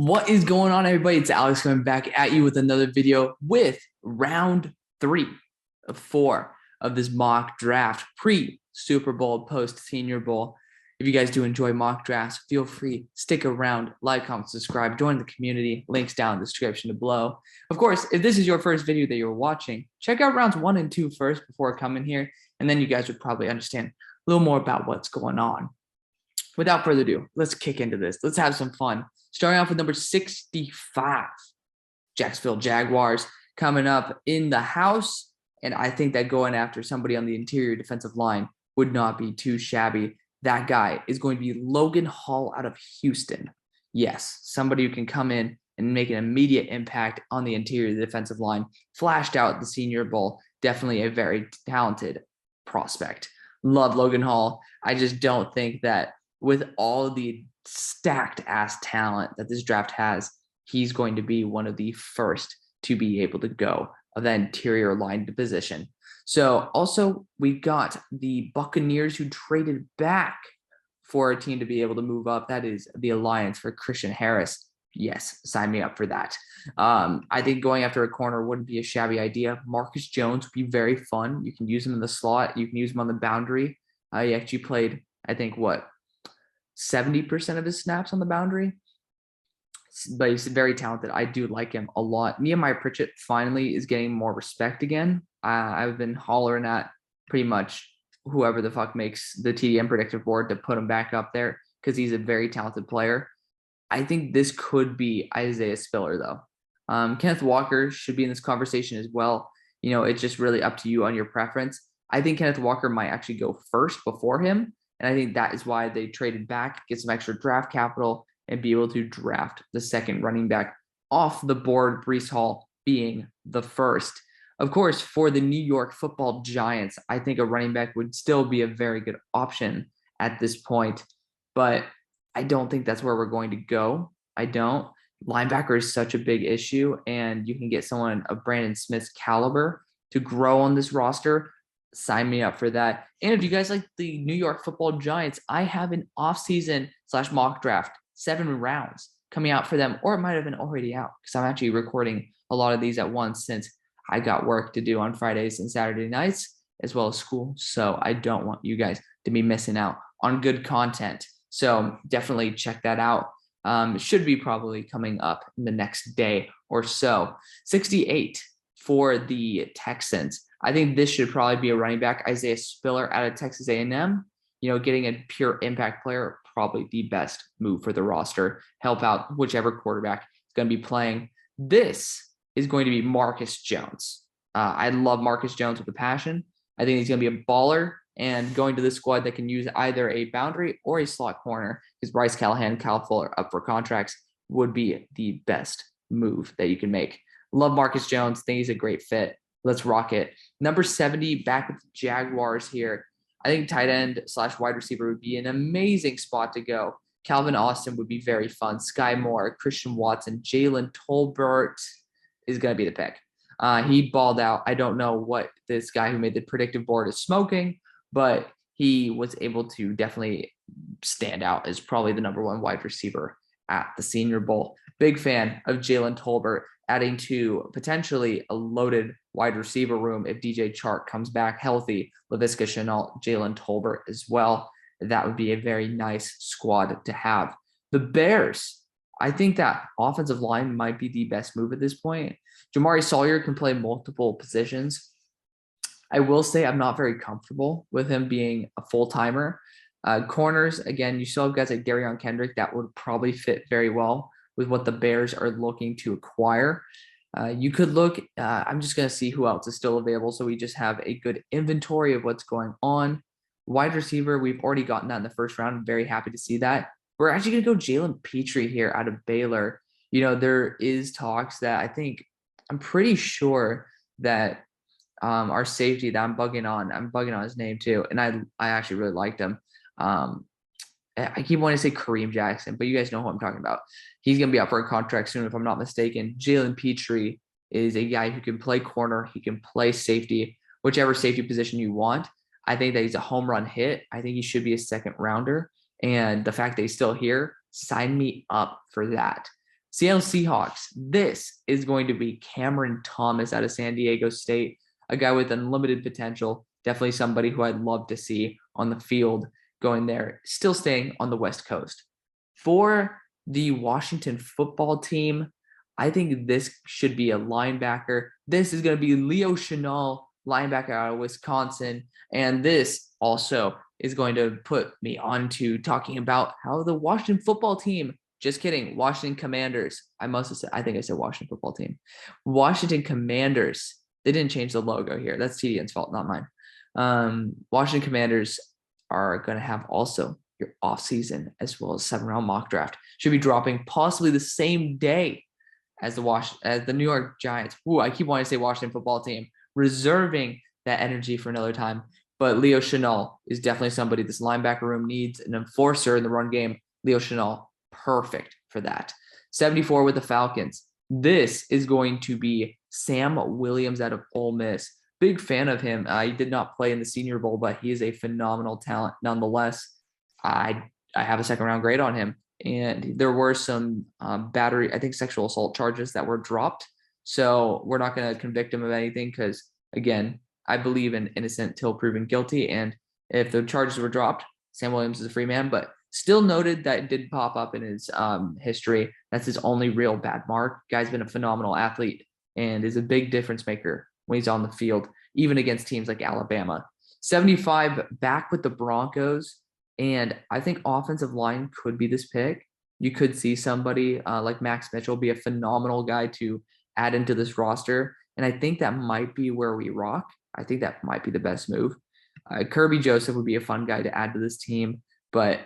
What is going on, everybody? It's Alex coming back at you with another video with round 3 of 4 of this mock draft pre-Super Bowl, post-Senior Bowl. If you guys do enjoy mock drafts, feel free, stick around, like, comment, subscribe, join the community. Links down in the description below. Of course, if this is your first video that you're watching, check out rounds 1 and 2 first before coming here, and then you guys would probably understand a little more about what's going on. Without further ado, let's kick into this. Let's have some fun. Starting off with number 65, Jacksonville Jaguars coming up in the house. And I think that going after somebody on the interior defensive line would not be too shabby. That guy is going to be Logan Hall out of Houston. Yes, somebody who can come in and make an immediate impact on the interior defensive line. Flashed out the Senior Bowl. Definitely a very talented prospect. Love Logan Hall. I just don't think that with all the stacked ass talent that this draft has, he's going to be one of the first to be able to go of that interior line position. So also we got the Buccaneers who traded back for a team to be able to move up. That is the Alliance for Christian Harris. Yes, sign me up for that. I think going after a corner wouldn't be a shabby idea. Marcus Jones would be very fun. You can use him in the slot. You can use him on the boundary. He actually played, I think, 70% of his snaps on the boundary, but he's very talented. I do like him a lot. Nehemiah Pritchett finally is getting more respect again. I've been hollering at pretty much whoever the fuck makes the TDM predictive board to put him back up there because he's a very talented player. I think this could be Isaiah Spiller, though. Kenneth Walker should be in this conversation as well. You know, it's just really up to you on your preference. I think Kenneth Walker might actually go first before him. And I think that is why they traded back, get some extra draft capital, and be able to draft the second running back off the board, Breece Hall being the first. Of course, for the New York Football Giants, I think a running back would still be a very good option at this point. But I don't think that's where we're going to go. I don't. Linebacker is such a big issue, and you can get someone of Brandon Smith's caliber to grow on this roster. Sign me up for that. And if you guys like the New York Football Giants, I have an off-season / mock draft, 7 rounds coming out for them, or it might have been already out because I'm actually recording a lot of these at once since I got work to do on Fridays and Saturday nights as well as school. So I don't want you guys to be missing out on good content. So definitely check that out. It should be probably coming up in the next day or so. 68 for the Texans. I think this should probably be a running back, Isaiah Spiller out of Texas A&M. You know, getting a pure impact player, probably the best move for the roster. Help out whichever quarterback is going to be playing. This is going to be Marcus Jones. I love Marcus Jones with a passion. I think he's going to be a baller and going to this squad that can use either a boundary or a slot corner because Bryce Callahan, Kyle Fuller up for contracts would be the best move that you can make. Love Marcus Jones. Think he's a great fit. Let's rock it. Number 70, back with the Jaguars here. I think tight end / wide receiver would be an amazing spot to go. Calvin Austin would be very fun. Sky Moore, Christian Watson, Jalen Tolbert is going to be the pick. He balled out. I don't know what this guy who made the predictive board is smoking, but he was able to definitely stand out as probably the number 1 wide receiver at the Senior Bowl. Big fan of Jalen Tolbert, adding to potentially a loaded wide receiver room if DJ Chark comes back healthy. Laviska Shenault, Jalen Tolbert as well. That would be a very nice squad to have. The Bears, I think that offensive line might be the best move at this point. Jamari Sawyer can play multiple positions. I will say I'm not very comfortable with him being a full-timer. Corners, again, you still have guys like Darion Kendrick that would probably fit very well with what the Bears are looking to acquire. You could look, I'm just going to see who else is still available so we just have a good inventory of what's going on. Wide receiver, we've already gotten that in the first round. I'm very happy to see that. We're actually going to go Jalen Petrie here out of Baylor. You know, there is talks that I'm pretty sure that our safety that I'm bugging on his name too. And I actually really liked him. I keep wanting to say Kareem Jackson, but you guys know who I'm talking about. He's going to be up for a contract soon, if I'm not mistaken. Jalen Petrie is a guy who can play corner. He can play safety, whichever safety position you want. I think that he's a home run hit. I think he should be a second rounder. And the fact that he's still here, sign me up for that. Seattle Seahawks. This is going to be Cameron Thomas out of San Diego State, a guy with unlimited potential. Definitely somebody who I'd love to see on the field going there, still staying on the West Coast. For the Washington football team, I think this should be a linebacker. This is going to be Leo Chenal, linebacker out of Wisconsin. And this also is going to put me on to talking about how the Washington football team, just kidding, Washington Commanders. I think I said Washington football team. Washington Commanders. They didn't change the logo here. That's TDN's fault, not mine. Washington Commanders are going to have also your offseason as well as 7-round mock draft. Should be dropping possibly the same day as the New York Giants. Ooh, I keep wanting to say Washington football team, reserving that energy for another time. But Leo Chenal is definitely somebody this linebacker room needs, an enforcer in the run game. Leo Chenal, perfect for that. 74 with the Falcons. This is going to be Sam Williams out of Ole Miss. Big fan of him. He did not play in the Senior Bowl, but he is a phenomenal talent nonetheless. I have a 2nd-round grade on him. And there were some sexual assault charges that were dropped. So we're not going to convict him of anything because, again, I believe in innocent till proven guilty. And if the charges were dropped, Sam Williams is a free man, but still noted that it did pop up in his history. That's his only real bad mark. Guy's been a phenomenal athlete and is a big difference maker when he's on the field, even against teams like Alabama. 75 back with the Broncos. And I think offensive line could be this pick. You could see somebody like Max Mitchell be a phenomenal guy to add into this roster. And I think that might be where we rock. I think that might be the best move. Kirby Joseph would be a fun guy to add to this team. But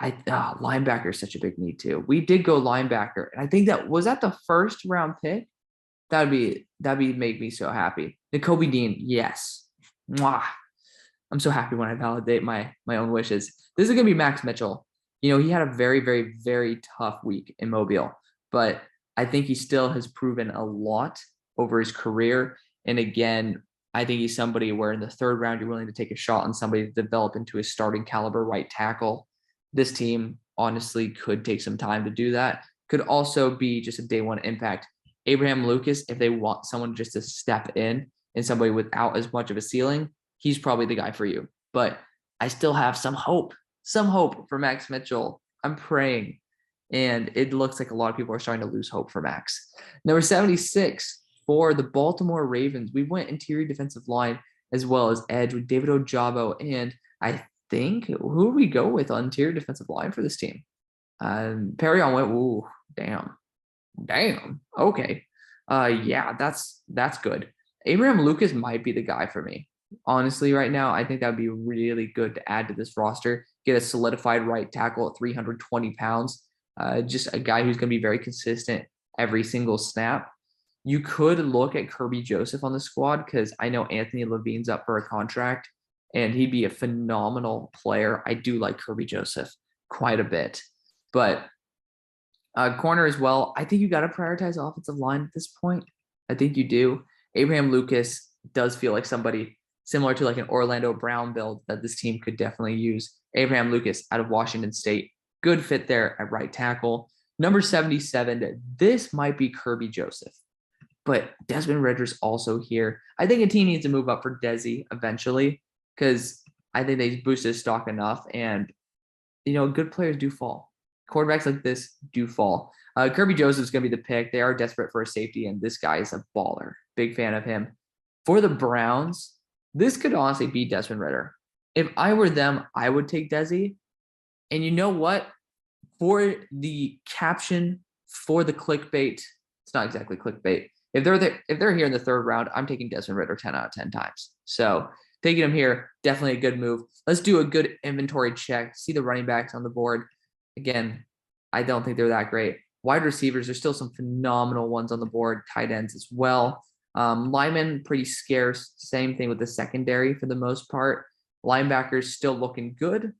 linebacker is such a big need too. We did go linebacker. And I think that was that the 1st-round pick. That'd be make me so happy. Nakobe Dean, yes. Mwah. I'm so happy when I validate my own wishes. This is going to be Max Mitchell. You know, he had a very, very, very tough week in Mobile, but I think he still has proven a lot over his career. And again, I think he's somebody where in the 3rd round, you're willing to take a shot on somebody to develop into a starting caliber right tackle. This team honestly could take some time to do that. Could also be just a day one impact. Abraham Lucas, if they want someone just to step in and somebody without as much of a ceiling, he's probably the guy for you. But I still have some hope for Max Mitchell. I'm praying. And it looks like a lot of people are starting to lose hope for Max. Number 76 for the Baltimore Ravens. We went interior defensive line as well as edge with David Ojabo. And I think, who do we go with on interior defensive line for this team? Perrion went, ooh, damn. Okay. Yeah, that's good. Abraham Lucas might be the guy for me. Honestly, right now, I think that would be really good to add to this roster. Get a solidified right tackle at 320 pounds. Just a guy who's going to be very consistent every single snap. You could look at Kirby Joseph on the squad because I know Anthony Levine's up for a contract, and he'd be a phenomenal player. I do like Kirby Joseph quite a bit. But corner as well, I think you got to prioritize offensive line at this point. I think you do. Abraham Lucas does feel like somebody similar to like an Orlando Brown build that this team could definitely use. Abraham Lucas out of Washington State. Good fit there at right tackle. Number 77, this might be Kirby Joseph, but Desmond Ridder's also here. I think a team needs to move up for Desi eventually because I think they boosted his stock enough. And, you know, good players do fall. Quarterbacks like this do fall. Kirby Joseph's going to be the pick. They are desperate for a safety, and this guy is a baller. Big fan of him. For the Browns, this could honestly be Desmond Ridder. If I were them, I would take Desi. And you know what? For the caption, for the clickbait, it's not exactly clickbait. If they're here in the 3rd round, I'm taking Desmond Ridder 10 out of 10 times. So taking him here, definitely a good move. Let's do a good inventory check. See the running backs on the board. Again, I don't think they're that great. Wide receivers, there's still some phenomenal ones on the board. Tight ends as well. Linemen, pretty scarce. Same thing with the secondary for the most part. Linebackers still looking good.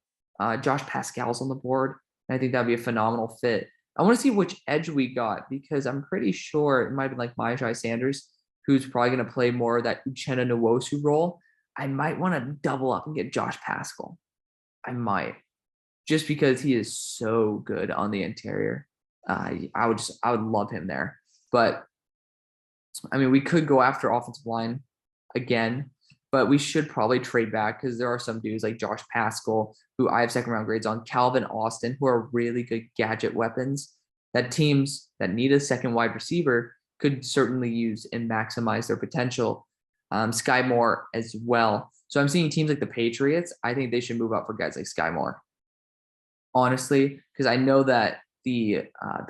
Josh Pascal's on the board. And I think that'd be a phenomenal fit. I want to see which edge we got because I'm pretty sure it might have been like Myjai Sanders, who's probably going to play more of that Uchenna Nwosu role. I might want to double up and get Josh Pascal. I might. Just because he is so good on the interior. I would love him there. But I mean, we could go after offensive line again, but we should probably trade back because there are some dudes like Josh Pascal, who I have second round grades on, Calvin Austin, who are really good gadget weapons that teams that need a second wide receiver could certainly use and maximize their potential. Sky Moore as well. So I'm seeing teams like the Patriots. I think they should move up for guys like Sky Moore, honestly, because I know that the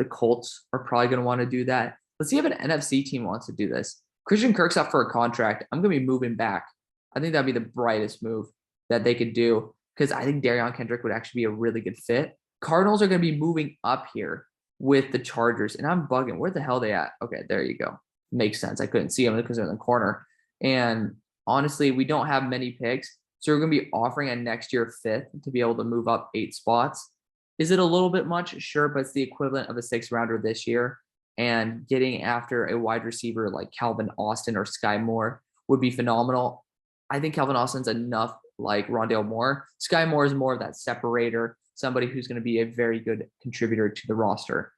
Colts are probably going to want to do that. Let's see if an NFC team wants to do this. Christian Kirk's up for a contract. I'm going to be moving back. I think that'd be the brightest move that they could do because I think Darion Kendrick would actually be a really good fit. Cardinals are going to be moving up here with the Chargers, and I'm bugging. Where the hell are they at? Okay, there you go. Makes sense. I couldn't see them because they're in the corner. And honestly, we don't have many picks, so we're going to be offering a next year fifth to be able to move up 8 spots. Is it a little bit much? Sure, but it's the equivalent of a 6th rounder this year. And getting after a wide receiver like Calvin Austin or Sky Moore would be phenomenal. I think Calvin Austin's enough like Rondale Moore. Sky Moore is more of that separator, somebody who's going to be a very good contributor to the roster.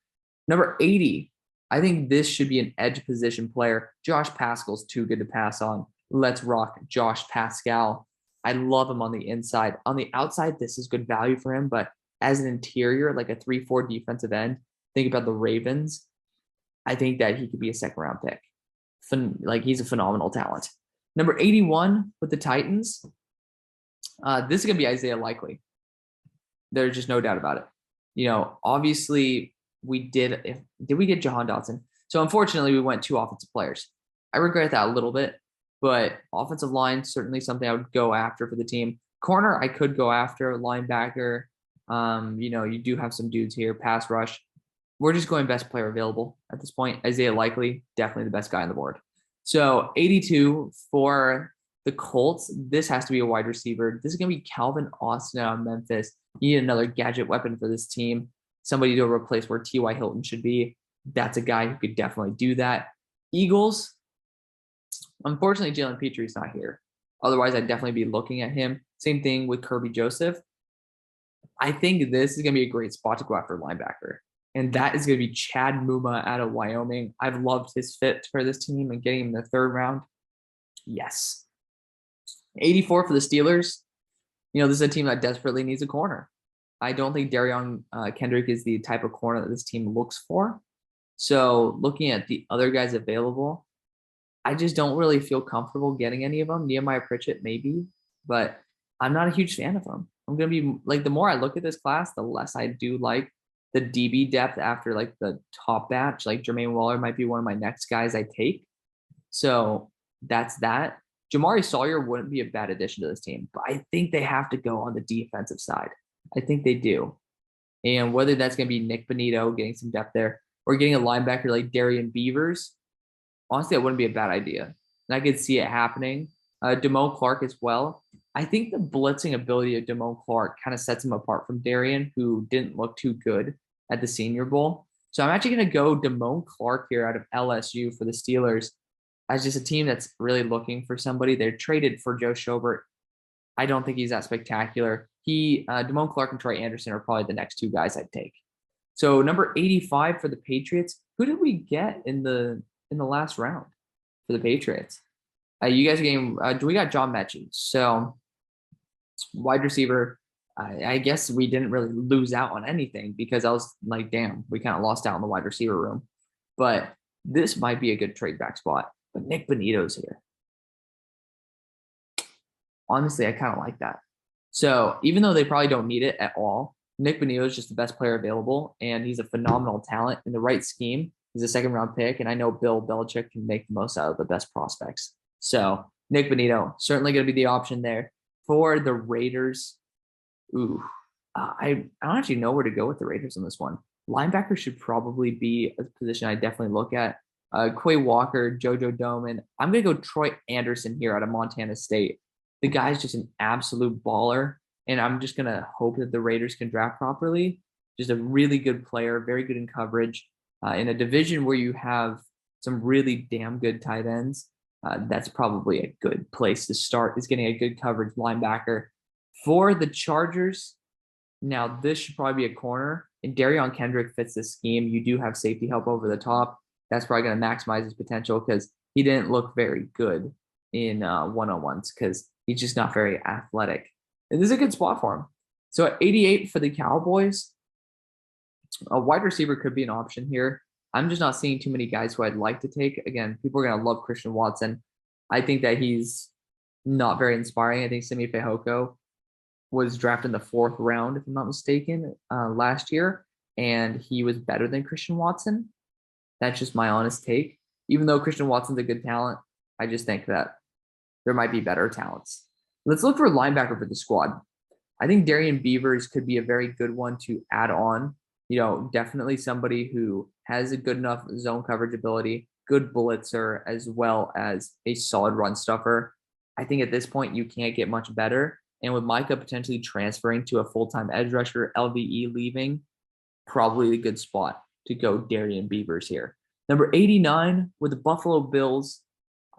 Number 80, I think this should be an edge position player. Josh Pascal's too good to pass on. Let's rock Josh Pascal. I love him on the inside. On the outside, this is good value for him, but as an interior, like a 3-4 defensive end, think about the Ravens. I think that he could be a 2nd round pick. Like he's a phenomenal talent. Number 81 with the Titans. This is going to be Isaiah Likely. There's just no doubt about it. You know, obviously did we get Jahan Dotson? So unfortunately we went 2 offensive players. I regret that a little bit, but offensive line, certainly something I would go after for the team. Corner, I could go after. Linebacker. You know, you do have some dudes here. Pass rush. We're just going best player available at this point. Isaiah Likely, definitely the best guy on the board. So 82 for the Colts. This has to be a wide receiver. This is going to be Calvin Austin out of Memphis. You need another gadget weapon for this team. Somebody to replace where T.Y. Hilton should be. That's a guy who could definitely do that. Eagles. Unfortunately, Jalen Petre's not here. Otherwise, I'd definitely be looking at him. Same thing with Kirby Joseph. I think this is going to be a great spot to go after linebacker. And that is going to be Chad Muma out of Wyoming. I've loved his fit for this team and getting him in the 3rd round. Yes. 84 for the Steelers. You know, this is a team that desperately needs a corner. I don't think Darion Kendrick is the type of corner that this team looks for. So looking at the other guys available, I just don't really feel comfortable getting any of them. Nehemiah Pritchett, maybe, but I'm not a huge fan of them. I'm going to be like, the more I look at this class, the less I do like the DB depth after like the top batch. Like Jermaine Waller might be one of my next guys I take. So that's that. Jamari Sawyer wouldn't be a bad addition to this team, but I think they have to go on the defensive side. I think they do. And whether that's going to be Nick Bonito getting some depth there or getting a linebacker like Darian Beavers, honestly, that wouldn't be a bad idea. And I could see it happening. Damone Clark as well. I think the blitzing ability of Damone Clark kind of sets him apart from Darian, who didn't look too good at the Senior Bowl. So I'm actually going to go Damone Clark here out of LSU for the Steelers as just a team that's really looking for somebody. They're traded for Joe Schobert. I don't think he's that spectacular. Damone Clark and Troy Anderson are probably the next 2 guys I'd take. So number 85 for the Patriots. Who did we get in the last round for the Patriots? You guys are getting, we got John Mechie. So wide receiver, I guess we didn't really lose out on anything because I was like, damn, we kind of lost out in the wide receiver room. But this might be a good trade back spot. But Nick Bonito's here. Honestly, I kind of like that. So even though they probably don't need it at all, Nick Bonito is just the best player available, and he's a phenomenal talent in the right scheme. He's a 2nd round pick, and I know Bill Belichick can make the most out of the best prospects. So Nick Bonito, certainly going to be the option there. For the Raiders, I don't actually know where to go with the Raiders on this one. Linebacker should probably be a position I definitely look at. Quay Walker, JoJo Doman. I'm going to go Troy Anderson here out of Montana State. The guy's just an absolute baller, and I'm just going to hope that the Raiders can draft properly. Just a really good player, very good in coverage. In a division where you have some really damn good tight ends, that's probably a good place to start, is getting a good coverage linebacker. For the Chargers, now this should probably be a corner. And Darion Kendrick fits the scheme. You do have safety help over the top. That's probably going to maximize his potential because he didn't look very good in one-on-ones because he's just not very athletic. And this is a good spot for him. So at 88 for the Cowboys, a wide receiver could be an option here. I'm just not seeing too many guys who I'd like to take. Again, people are going to love Christian Watson. I think that he's not very inspiring. I think Simi Fehoko was drafted in the 4th round, if I'm not mistaken, last year, and he was better than Christian Watson. That's just my honest take. Even though Christian Watson's a good talent, I just think that there might be better talents. Let's look for a linebacker for the squad. I think Darian Beavers could be a very good one to add on. Definitely somebody who has a good enough zone coverage ability, good blitzer, as well as a solid run stuffer. I think at this point, you can't get much better. And with Micah potentially transferring to a full-time edge rusher, LVE leaving, probably a good spot to go Darian Beavers here. Number 89 with the Buffalo Bills,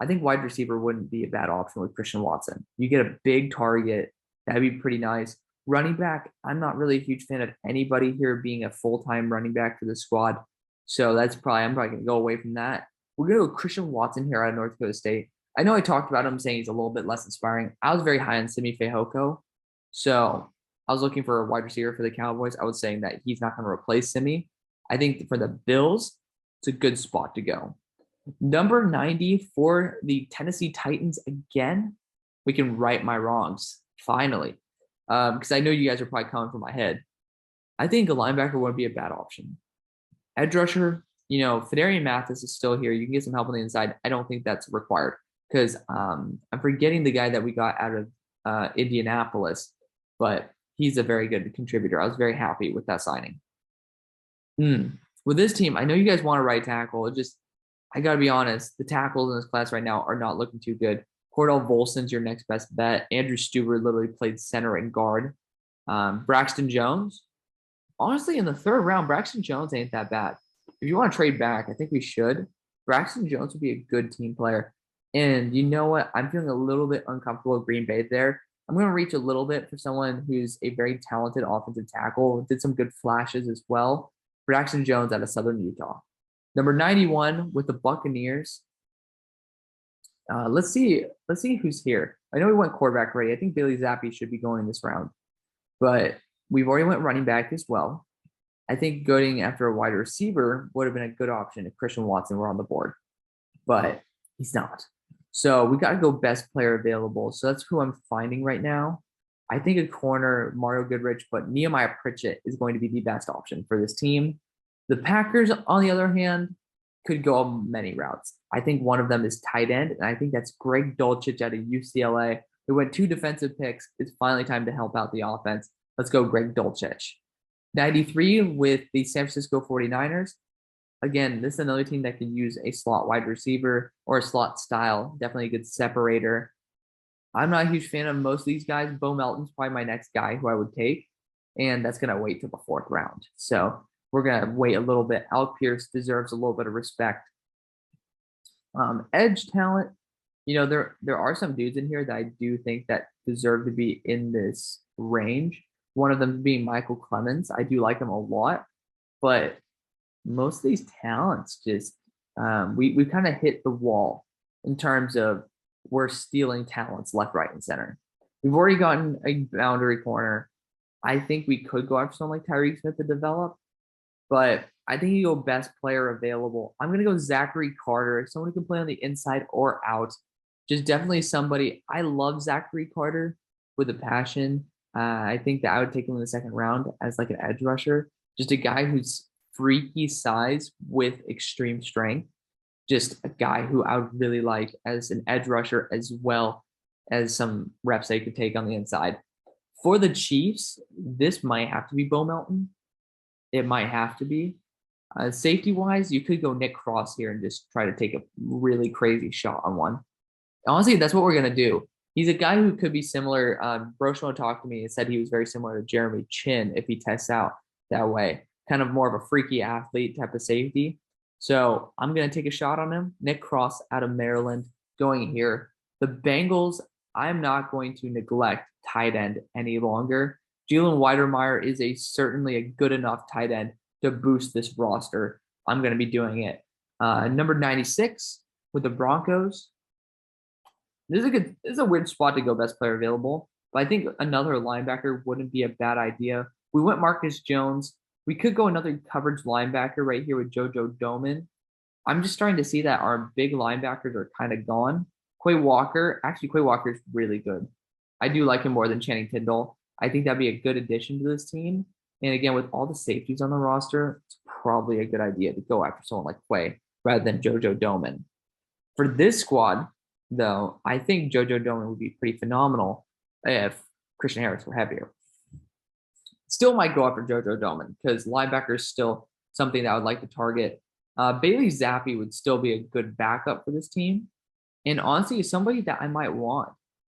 I think wide receiver wouldn't be a bad option with Christian Watson. You get a big target. That'd be pretty nice. Running back, I'm not really a huge fan of anybody here being a full-time running back for the squad. So I'm probably going to go away from that. We're going to go Christian Watson here out of North Dakota State. I know I talked about him saying he's a little bit less inspiring. I was very high on Simi Fehoko. So I was looking for a wide receiver for the Cowboys. I was saying that he's not going to replace Simi. I think for the Bills, it's a good spot to go. Number 90 for the Tennessee Titans again. We can right my wrongs, finally. Because I know you guys are probably coming from my head. I think a linebacker wouldn't be a bad option. Edge rusher, Fedarian Mathis is still here. You can get some help on the inside. I don't think that's required because I'm forgetting the guy that we got out of Indianapolis, but he's a very good contributor. I was very happy with that signing. With this team, I know you guys want a right tackle. I got to be honest, the tackles in this class right now are not looking too good. Cordell Volson's your next best bet. Andrew Stuber literally played center and guard. Braxton Jones, honestly, in the 3rd round, Braxton Jones ain't that bad. If you want to trade back, I think we should. Braxton Jones would be a good team player. And you know what? I'm feeling a little bit uncomfortable with Green Bay there. I'm going to reach a little bit for someone who's a very talented offensive tackle. Did some good flashes as well. Braxton Jones out of Southern Utah. Number 91 with the Buccaneers. Let's see who's here. I know we went quarterback already. I think Bailey Zappi should be going this round, but we've already went running back as well. I think going after a wide receiver would have been a good option if Christian Watson were on the board, but he's not. So we got to go best player available. So that's who I'm finding right now. I think a corner, Mario Goodrich, but Nehemiah Pritchett is going to be the best option for this team. The Packers, on the other hand, could go many routes. I think one of them is tight end, and I think that's Greg Dulcich out of UCLA. They went 2 defensive picks. It's finally time to help out the offense. Let's go Greg Dulcich. 93 with the San Francisco 49ers. Again, this is another team that can use a slot wide receiver or a slot style. Definitely a good separator. I'm not a huge fan of most of these guys. Bo Melton's probably my next guy who I would take, and that's going to wait till the 4th round. So we're going to wait a little bit. Alec Pierce deserves a little bit of respect. Edge talent, there are some dudes in here that I do think that deserve to be in this range. One of them being Michael Clemens. I do like him a lot, but most of these talents just we kind of hit the wall in terms of we're stealing talents left, right, and center. We've already gotten a boundary corner. I think we could go after someone like Tyreek Smith to develop, but I think you go best player available. I'm going to go Zachary Carter, someone who can play on the inside or out. Just definitely somebody. I love Zachary Carter with a passion. I think that I would take him in the 2nd round as like an edge rusher. Just a guy who's freaky size with extreme strength. Just a guy who I would really like as an edge rusher as well as some reps they could take on the inside. For the Chiefs, this might have to be Bo Melton. It might have to be. Safety-wise, you could go Nick Cross here and just try to take a really crazy shot on one. Honestly, that's what we're going to do. He's a guy who could be similar. Broshmo talked to me and said he was very similar to Jeremy Chin if he tests out that way. Kind of more of a freaky athlete type of safety. So I'm going to take a shot on him. Nick Cross out of Maryland going here. The Bengals, I'm not going to neglect tight end any longer. Jalen Weidermeyer is certainly a good enough tight end to boost this roster. I'm going to be doing it. Number 96 with the Broncos. This is a weird spot to go best player available, but I think another linebacker wouldn't be a bad idea. We went Marcus Jones. We could go another coverage linebacker right here with JoJo Domann. I'm just starting to see that our big linebackers are kind of gone. Quay Walker is really good. I do like him more than Channing Tindall. I think that'd be a good addition to this team. And again, with all the safeties on the roster, it's probably a good idea to go after someone like Quay rather than JoJo Domann. For this squad, though, I think JoJo Domann would be pretty phenomenal if Christian Harris were heavier. Still might go after JoJo Domann because linebacker is still something that I would like to target. Bailey Zappi would still be a good backup for this team. And honestly, somebody that I might want.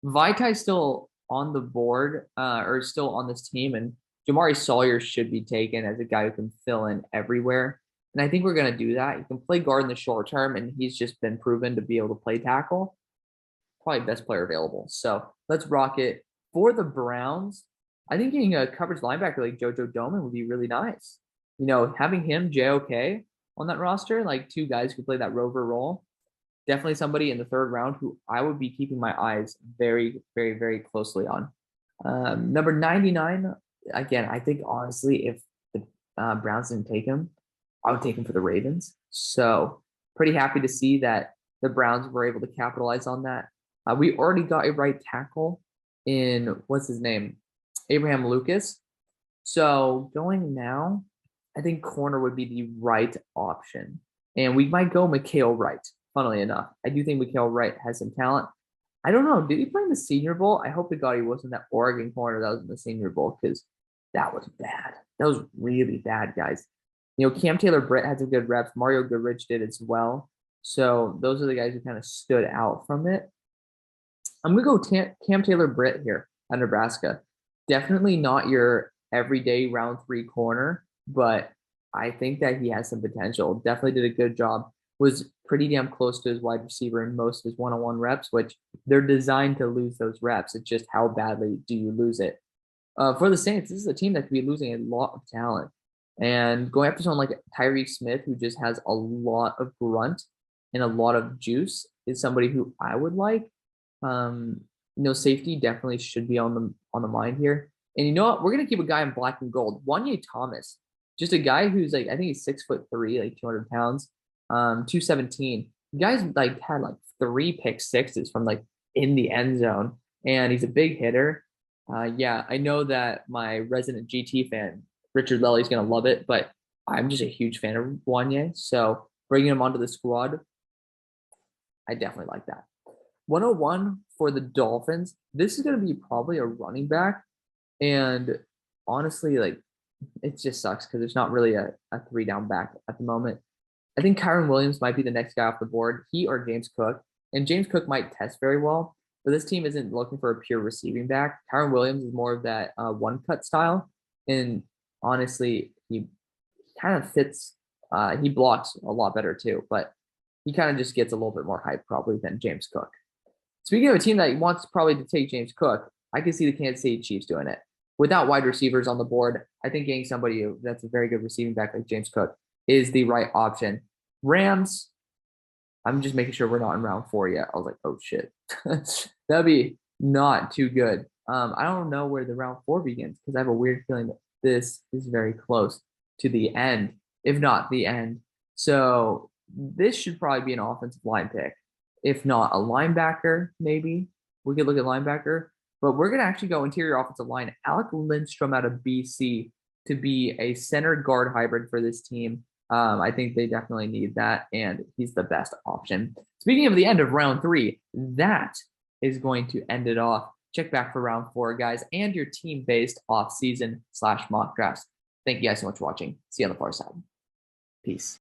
Vitai's still on the board or still on this team, and Jamari Sawyer should be taken as a guy who can fill in everywhere. And I think we're going to do that. He can play guard in the short term, and he's just been proven to be able to play tackle. Probably best player available. So let's rock it. For the Browns, I think getting a coverage linebacker like JoJo Domann would be really nice. You know, having him, JOK, on that roster, like two guys who play that rover role, definitely somebody in the third round who I would be keeping my eyes very, very, very closely on. Number 99, again, I think honestly, if the Browns didn't take him, I would take him for the Ravens. So pretty happy to see that the Browns were able to capitalize on that. We already got a right tackle in, what's his name? Abraham Lucas. So going now, I think corner would be the right option. And we might go Mikael Wright, funnily enough. I do think Mikael Wright has some talent. I don't know. Did he play in the Senior Bowl? I hope to God he wasn't that Oregon corner that was in the Senior Bowl because that was bad. That was really bad, guys. You know, Cam Taylor-Britt had some good reps. Mario Goodrich did as well. So those are the guys who kind of stood out from it. I'm going to go Cam Taylor-Britt here at Nebraska. Definitely not your everyday round 3 corner, but I think that he has some potential. Definitely did a good job. Was pretty damn close to his wide receiver in most of his one-on-one reps, which they're designed to lose those reps. It's just how badly do you lose it? For the Saints, this is a team that could be losing a lot of talent. And going after someone like Tyreek Smith, who just has a lot of grunt and a lot of juice, is somebody who I would like. Safety definitely should be on the mind here. And you know what? We're gonna keep a guy in black and gold. Wanye Thomas, just a guy who's like, I think he's 6'3", like 200 pounds, 217. The guy's like had like 3 pick sixes from like in the end zone, and he's a big hitter. Yeah, I know that my resident GT fan, Richard Lelly's gonna love it, but I'm just a huge fan of Wanye. So bringing him onto the squad, I definitely like that. 101 for the Dolphins. This is going to be probably a running back. And honestly, like, it just sucks because there's not really a 3-down back at the moment. I think Kyron Williams might be the next guy off the board. He or James Cook. And James Cook might test very well, but this team isn't looking for a pure receiving back. Kyron Williams is more of that one-cut style. And honestly, he kind of fits. He blocks a lot better too, but he kind of just gets a little bit more hype probably than James Cook. Speaking of a team that wants probably to take James Cook, I can see the Kansas City Chiefs doing it. Without wide receivers on the board, I think getting somebody that's a very good receiving back like James Cook is the right option. Rams, I'm just making sure we're not in round 4 yet. I was like, oh shit. That'd be not too good. I don't know where the round 4 begins because I have a weird feeling that this is very close to the end, if not the end. So this should probably be an offensive line pick. If not a linebacker, maybe we could look at linebacker, but we're going to actually go interior offensive line. Alec Lindstrom out of BC to be a center guard hybrid for this team. I think they definitely need that, and he's the best option. Speaking of the end of round 3, that is going to end it off. Check back for round 4, guys, and your team-based off-season /mock drafts. Thank you guys so much for watching. See you on the far side. Peace.